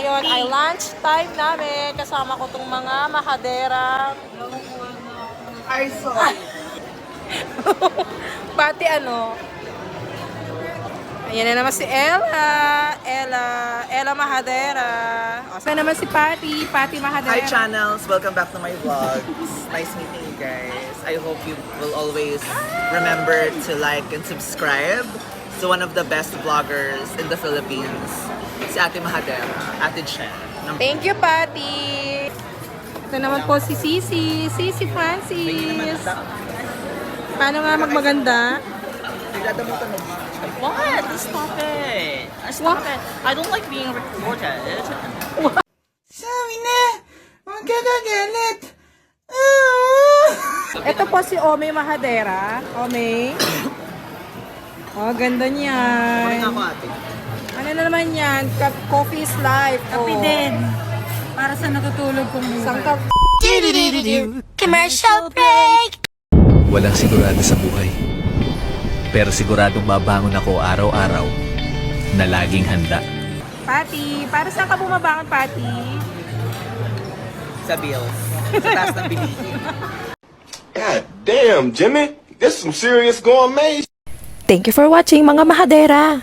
ngayon ay lunch time namin. Kasama ko tong mga mahadera. Arso. Pati ano. Ayan na naman si Ella Mahadera. O, saan naman si Patty Mahadera. Hi channels, welcome back to my vlogs. Nice meeting you guys. I hope you will always remember to like and subscribe to one of the best vloggers in the Philippines, si Ate Mahadera, Ate Chen. Thank you, Patty. Ito naman po si Sisi Francis. Paano nga magmaganda? What? Stop it! Stop it! I don't like being recorded. Sabi na! Huwag ka kagalit! Ito po si Ome Mahadera. Ome. Oh, ganda niyan. Ako ate. Ano na naman yan? Coffee is life. Kape din. Para sa natutulog kong Sangka. Commercial break! Walang sigurado sa buhay. Pero siguradong babangon ako araw-araw na laging handa. Patty, para saan ka bumabangon, Patty? Sa bills. Sa taas ng bilihin. God damn, Jimmy. This is some serious gourmet. Thank you for watching mga mahadera!